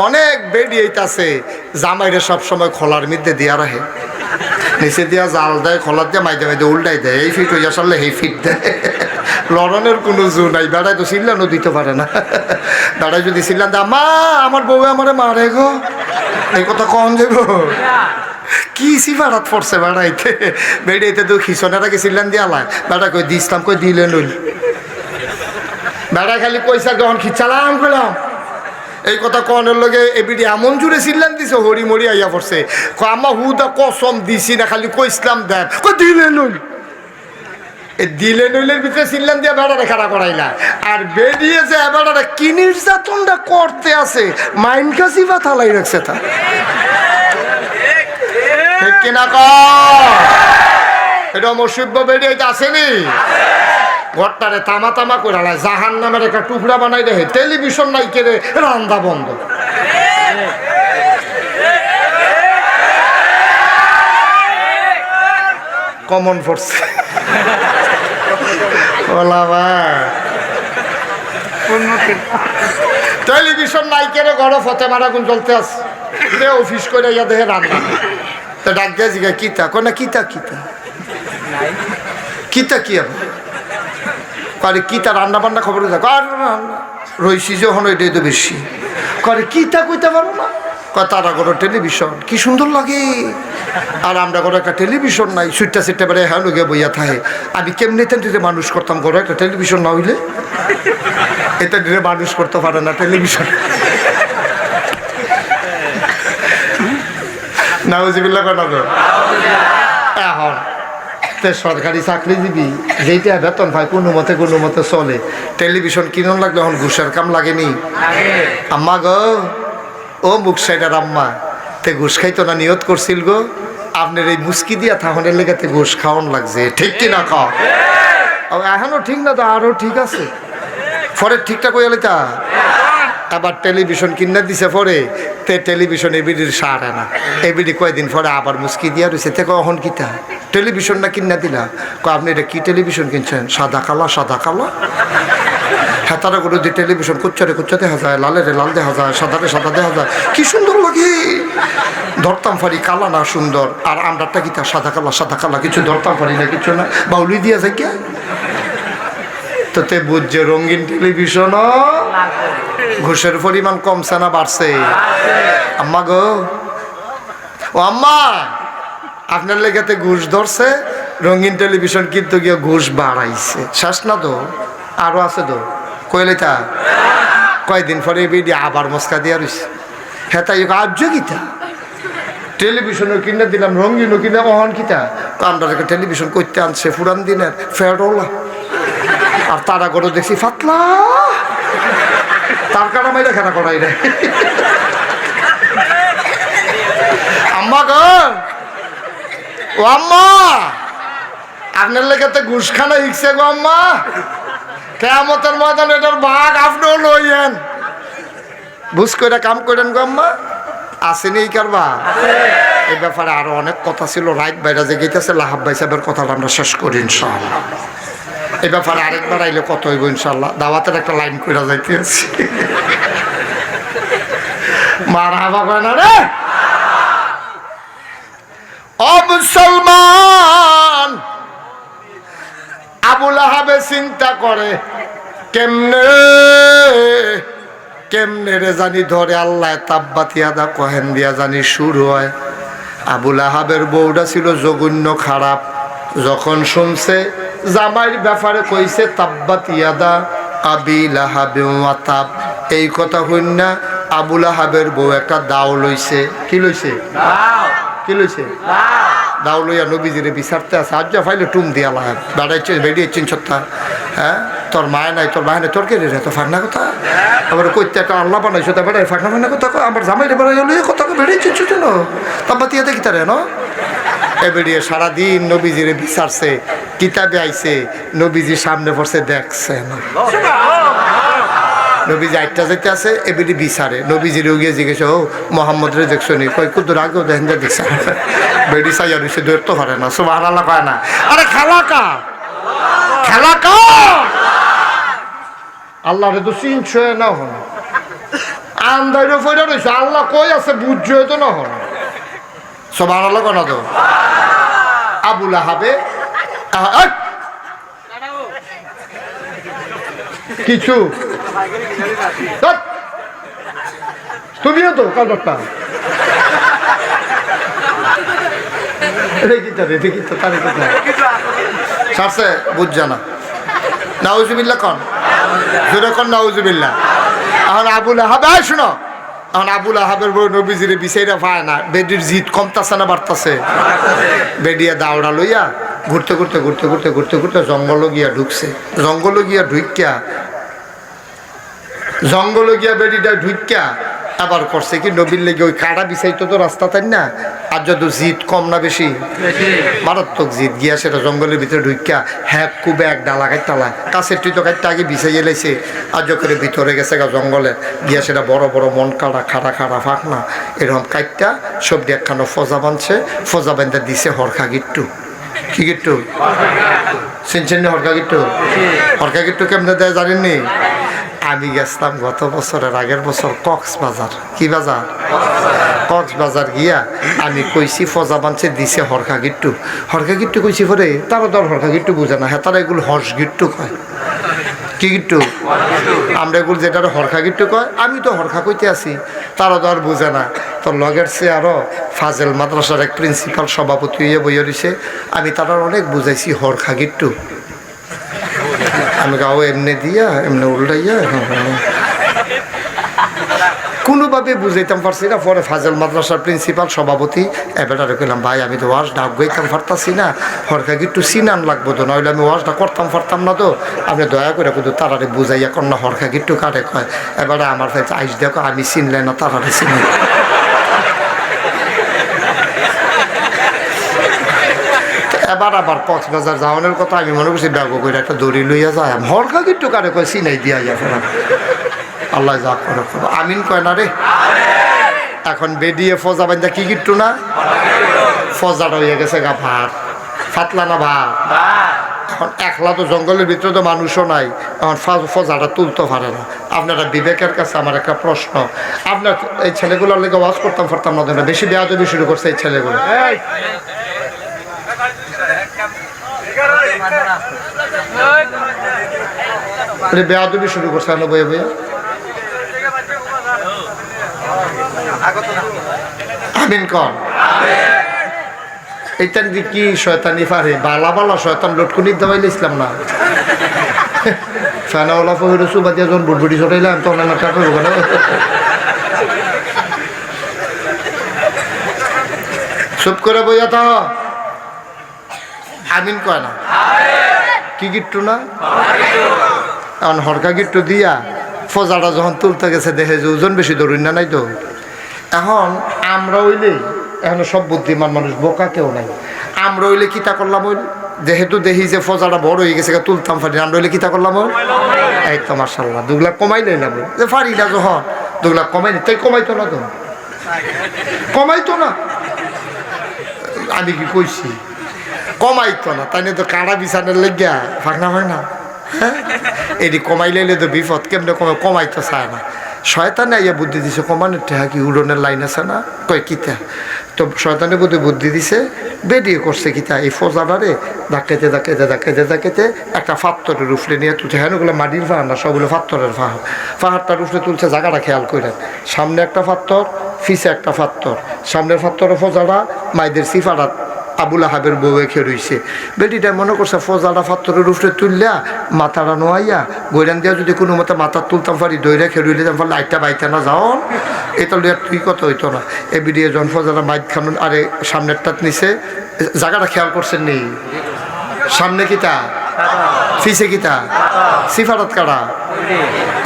অনেক বেডি এইতাছে জামাইরে সবসময় খোলার মধ্যে দিয়া রাখে, নিচে দিয়া জাল দেয়, খোলার দিয়ে মাইদে মাইদে উল্টাই দেয়, এই ফিট হইয়া সারলে এই ফিট দেয়। লড়নের কোনো জো নাই, বেড়ায় তো চিল্লানো দিতে পারে না। বেড়ায় যদি চিল্লান দেয় মা আমার বউ আমারে মারে গো, এই কথা কখন যাব? কি সিফারাত পড়ছে বেড়াইতে, বেড়াইতে তো খিসনেরা গেছিলেন দিয়ালায়, বেড়া কই দিসলাম, কই দিলে নইল, বেড়া খালি কইসা যখন খিচালাম করলাম এই কথা কনের লগে এবিডি এমন জুড়ে চিল্লান দিছে হরি মরি আইয়া পড়ছে, আমা হুদা কসম দিছি না, খালি কইসলাম দেন, কই দিলে নইল। এই দিলে নইলের ভিতরে চিল্লান দিয়া বেড়ারে খাড়া করাইলা, আর বেরিয়ে যে বেড়ারে কি নির্যাতনটা করতে আছে মাইন কাছি বা থালাই রাখছে তা ঠিক কিনা এটা মুসিব্ব বেরিয়ে আসেনি, ঘরটারে তামা তামা করে জাহান নামের একটা টুকরা বানাই রে, টেলিভিশন নাই কেড়ে রান্দা বন্ধ। কমন পড়ছে টেলিভিশন নাই কেড়ে ঘর ফতে মারা গুণ চলতে আছে, অফিস করে ইয়া দেখে রান্না তো ডাক দিয়ে জিগা কিতা কোনা কিতা কিতা কিতা কি করে কিতা রান্না বান্না খবর দেখো আর রইছি যখন ওইটাই তো বেশি করে কিতা কইতে পারো না, তারা করো টেলিভিশন কি সুন্দর লাগে, আর আমরা করো একটা টেলিভিশন নাই, সুইটটা সিটটা বেড়ে হ্যাঁ লোকে বইয়া থাকে, আমি কেমনি দিতে মানুষ করতাম, করো একটা টেলিভিশন না হইলে এটা দিলে মানুষ করতে পারে না টেলিভিশন। নাউজুবিল্লাহ কেন তো এখন সরকারি চাকরিজীবী যেইটা বেতন পায় কোনো মতে চলে, টেলিভিশন কিনুন লাগলে এখন ঘুষের কাম লাগেনি। আম্মা গো ও মুখ সাইডার আম্মা, তে ঘুষ খাইতো না নিয়ত করছিল গো, আপনার এই মুস্কি দিয়া থাহনের লেগাতে ঘুষ খাওয়ান লাগছে, ঠিক কিনা খাও? এখনো ঠিক না তো আরো ঠিক আছে, পরে ঠিকঠাক হয়ে গেলে তা আবার টেলিভিশন কিনা দিছে পরে তে টেলিভিশন এবিডির সারে না, এবিডি কয়েকদিন পরে আবার মুস্কি দিয়া রয়েছে, তে কখন কিতা টেলিভিশন না কিনা দিলা, আপনি এটা কি টেলিভিশন কিনছেন? সাদা কালা হ্যাঁ, তারা করে দিয়ে টেলিভিশন কুচ্চা দেখা যায়, লালেরে লাল দেখা যায়, সাদারে সাদা দেখা যায়, কি সুন্দর লাগে, ধরতাম পারি কালা না সুন্দর, আর আমরাটা কিতা সাদা কালা কিছু ধরতাম পারি না, কিছু না বাউলি দিয়া যায় কে তো তে বুঝছে রঙিন টেলিভিশন ঘুষের পরিমাণ কমছে না বাড়ছে? আম্মা গো ও আম্মা আপনার লেগাতে ঘুষ ধরছে, রঙিন টেলিভিশন কিন্তু গিয়ে ঘুষ বাড়াইছে, শেষ না তো আরো আছে তো কইলে তা কয়দিন পরে বেডি আবার মস্কা দিয়া রইছে, হ্যাঁ তাই আজ্য কিতা টেলিভিশনও কিনে দিলাম, রঙিনও কিনে অহন কিতা, আমরা টেলিভিশন করতে আনছে পুরান দিনের ফেরোলা, আর তারা করে দেখছি ফাতলা, তার কাটা মাইরা খেলা করাই রে। আম্মা গো ও আম্মা আপনার লেখাতে ঘুষখানা হিকছে গো আম্মা, কেয়ামতের ময়দান এটার ভাগ আপনিও লইয়েন, বুঝ করে কাম করেন গো আম্মা, আসেনি এই কারবা। এই ব্যাপারে আরো অনেক কথা ছিল, রাইট বাইরা যে গেইতেছে লাহাব ভাই সাহেবের কথাটা আমরা শেষ করি ইনশাআল্লাহ, এই ব্যাপারে আরেকবার আইলে কত হইব ইনশাআল্লাহ, দাওয়াতের একটা লাইন কইরা যাইতে আছে, মারহাবা কয় না রে ও মুসলমান। আবু লাহাবে চিন্তা করে কেমনে রে জানি ধরে আল্লাহ তাব্বাতিয়াদা কহেন দিয়া জানি শুরু হয়। আবু লাহাবের বউটা ছিল জঘন্য খারাপ, যখন শুনছে জামাইর ব্যাপারে কইছে তাব্বাতিয়াদা আবি লাহাবে ওয়া তাব, এই কথা হইন না আবু লাহাবের বউ একটা দাও লইছে, কি লইছে কি লইছে দাও লইয়া নবীজিরে বিচারতে আছে, আজ ফাইলে টুম দিয়া লাহাব বেড়াইছে বেরিয়েছেন সত্তা, হ্যাঁ তোর মায় নাই তোর মায় নাই তোর কে রে তো ফাঁকনা কথা, আবার কইতে একটা আল্লাহ বানাইছো তা বেড়াই ফাঁকনা কথা আমার জামাইরে বেড়াই হলো কথা বেড়েছে ছোট তাব্বাতিয়া দেখি তারে না এ বেরিয়ে সারাদিন নবীজিরে বিচারছে, কিতাবে আইছে নবীজির সামনে পড়ছে দেখছে না, নবীজি আটটা যাইতে আছে এবিডি বিচারে, নবীজির গিয়ে জিজ্ঞেস ও মোহাম্মদ রে দেখছো নি, কয় কুদুর আগেও দেখেন যা দেখছে, বেডি সাইয়া রয়েছে ধরতে পারে না, সুবহানাল্লাহ পায় না, আরে খেলা আল্লাহ রে তো চিনছ না, আন্দাইরও ফইরা রয়েছে আল্লাহ কই আছে বুঝছো তো না হন সুবহানাল্লাহ কোন তো আবু লাহাবে কিছু তুমিও তো কালটা সারছে বুঝছে না নাউজুবিল্লাহ কন জোরে কন নাউজুবিল্লাহ এখন আবুল আহাব শোনো এখন আবুল আহাবের বউ নবীজিরে বিচাইরা পায় না বেডির জিদ কমতাছে না বাড়তাছে বেডিয়া দাওড়া লইয়া ঘুরতে ঘুরতে ঘুরতে ঘুরতে ঘুরতে ঘুরতে জঙ্গল গিয়া ঢুকছে জঙ্গল গিয়া ঢুকিয়া বেডিটা ঢুকিয়া আবার করছে কি নবীর লেগে ওই কাটা বিছাইতো তো রাস্তা তাই না আর যত জিদ কম না বেশি মারাত্মক জিদ গিয়া সেটা জঙ্গলের ভিতরে ঢুকিয়া হ্যাঁ কুবে এক ডালা কাটতালা কাছের তুই তো কাটতে আগে বিছাইয়ে লাইছে আর যখন ভিতরে গেছে গা জঙ্গলে গিয়া সেটা বড় বড় মন কাটা খাড়া খাড়া ফাঁক না এরকম কাটটা সবজি একখানো ফজা বানছে ফজা বান্ধা দিছে হরখা গিট্টু কি গিট্টু চিনছেন হরকা গিট্টু কেমনে দেয় জানেননি আমি গেছিলাম গত বছরের আগের বছর কক্সবাজার কি বাজার কক্সবাজার গিয়া আমি কইছি ফজা বানছে দিছে হরকা গিট্টু কইছি পরে তারা ধর হরকা গিট্টু বুঝে না হ্যাঁ তারা এগুলো হর্ষ গিট্টু কয় কি গিট্টু আমরা এগুলো যেটা হরকা গিট্টু কয় আমি তো হরকা কইতে আছি তারা ধর বুঝে না তোর লগের চেয়ে আরও ফাজেল মাদ্রাসার এক প্রিন্সিপাল সভাপতি হয়ে বইয়া দিছে আমি তারা অনেক বুঝাইছি হরকা গিট্টু আমি গাও এমনি দিয়া এমনি উল্টাইয়া কোনোভাবে বুঝাইতাম পারছি না পরে ফাজেল মাদ্রাসার প্রিন্সিপাল সভাপতি এবারে কইলাম ভাই আমি তো ওয়াজ ডাক গাইতাম পারতাছি না হরকা একটু সিনান লাগবো তো নইলে আমি ওয়াজটা করতাম পারতাম না তো আপনি দয়া করে কিন্তু তারারে বুঝাইয়া কন্যা হরকা একটু কাটে কয় এবারে আমার কাছে আইস দেখো আমি চিনলে না তারারে চিনি এবার আবার কক্সবাজার যাওয়ানোর কথা আমি মনে করছি ব্যাগ করে একটা দড়ি লইয়া যায় হরকা একটু কাটে কয় চিনাই দিয়া যায় আল্লাহ যা করে আমিন কয় না রে এখন বেডিয়ে ফজা বান্ধা কি গিট্টু না ফজাটা হয়ে গেছে গা ভাত ফাতলা না ভাত এখন একলা তো জঙ্গলের ভিতরে তো মানুষও নাই এখন ফজাটা তুলতে পারে না আপনারা বিবেকের কাছে আমার একটা প্রশ্ন আপনার এই ছেলেগুলোর লেগে ওয়াজ করতাম পারতাম না বেশি বেয়াদবি শুরু করছে এই ছেলেগুলো বেয়াদবি শুরু করছে না বইয়ে বইয়ে আমিন কর এইটার যে কি শয়তানি পারে বালা বালা শয়তান লটকুনি দেওয়াইলে ইসলাম না ফেনাওয়ালা ফহির সুবা দিয়ে যখন বুটবুটি ছটাইলাম তখন আমার টাকা হবে না চুপ করে বইয়া তো আমিন কয় না কি গিট্টু না এখন হরকা গিট্টু দিয়া ফজাটা যখন তুলতে গেছে দেখে যে ওজন বেশি ধরুন না নাই তো এখন আমরা হইলে এখন সব বুদ্ধিমান মানুষ বোকা কেউ নাই আমরা হইলে কিতা করলাম ওই যেহেতু দেখি যে ফজাটা বড় হয়ে গেছে তুলতাম ফারি আমরা হইলে কিতা করলাম ওই এই তো মার্শাল্লাহ 2 লাখ কমাই লইলাম যে ফারি না যখন 2 লাখ কমাই নি তাই কমাইতো না তো কমাইতো না আমি কি কইছি কমাইতো না তাই তো কাড়া বিছানের লেগিয়া ফাঁকনা ফাঁকনা হ্যাঁ এটি কমাই লাইলে তো বিপদ কেমনে কমাইতে চায় না শয়তানে ইয়া বুদ্ধি দিছে কমানোর ঠেহা কি উড়নের লাইন আছে না কয় কিতা তো শয়তানে বুদ্ধি দিছে বেরিয়ে করছে কিতা এই ফজাটারে ধাক্কাইতে ধাক্কাইতে ধাক্কাইতে ধাক্কাইতে একটা ফাত্তরের উপরে নিয়ে তুলছে হ্যাঁ ওগুলো মাটির পাহাড় না সবগুলো ফাত্তরের পাহাড়টার উপরে তুলছে জায়গাটা খেয়াল করে সামনে একটা ফাত্তর ফিসে একটা ফাত্তর সামনের ফাত্তরের ফজাটা মাইদের সিফাটা আবুল আহাবের বউয়ে খেয়ে রইছে বেটিটা মনে করছে ফজাটা ফাত্তরের উপরে তুললা মাথাটা নোয়াইয়া গৈরান দিয়া যদি কোনো মতে মাথা তুলতাম পারি দইরা খেয়ে রইলে তারপর লাইটটা বাইতে না যাও এটা তুই কত হইতো না এ বিডিয়ে জন ফজাটা মাইক খানুন আরে সামনেরটা নিচে জায়গাটা খেয়াল করছেন নেই সামনে কিতা ফিসে কিতা সিফারত কাটা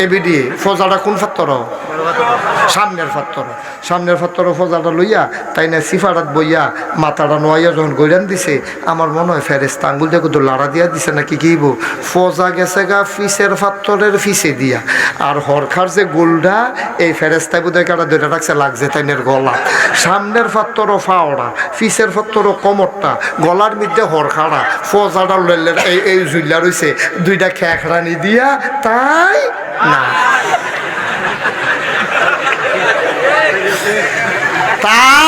এ বিডিয়ে ফজাটা কোন ফাত্তর সামনের ফাত্তর ফজাটা লইয়া তাই না সিফারাত বইয়া মাথাটা নোয়াইয়া যখন গৈরান দিছে আমার মনে হয় ফেরেস্তা আঙ্গুল দিয়ে কিন্তু লাড়া দিয়া দিছে নাকি কিব ফজা গেছে গা ফিসের ফাত্তরের ফিসে দিয়া আর হরখার যে গোলটা এই ফেরেস্তায় বোধহয় কাটা দুইটা রাখছে লাগছে তাইনের গলা সামনের ফাত্তরও ফাওড়া ফিসের ফাত্তরও কমরটা গলার মধ্যে হরখাড়া ফজাটা লইলে এই জুল্লা রইছে দুইটা খেখরানি দিয়া তাই না তার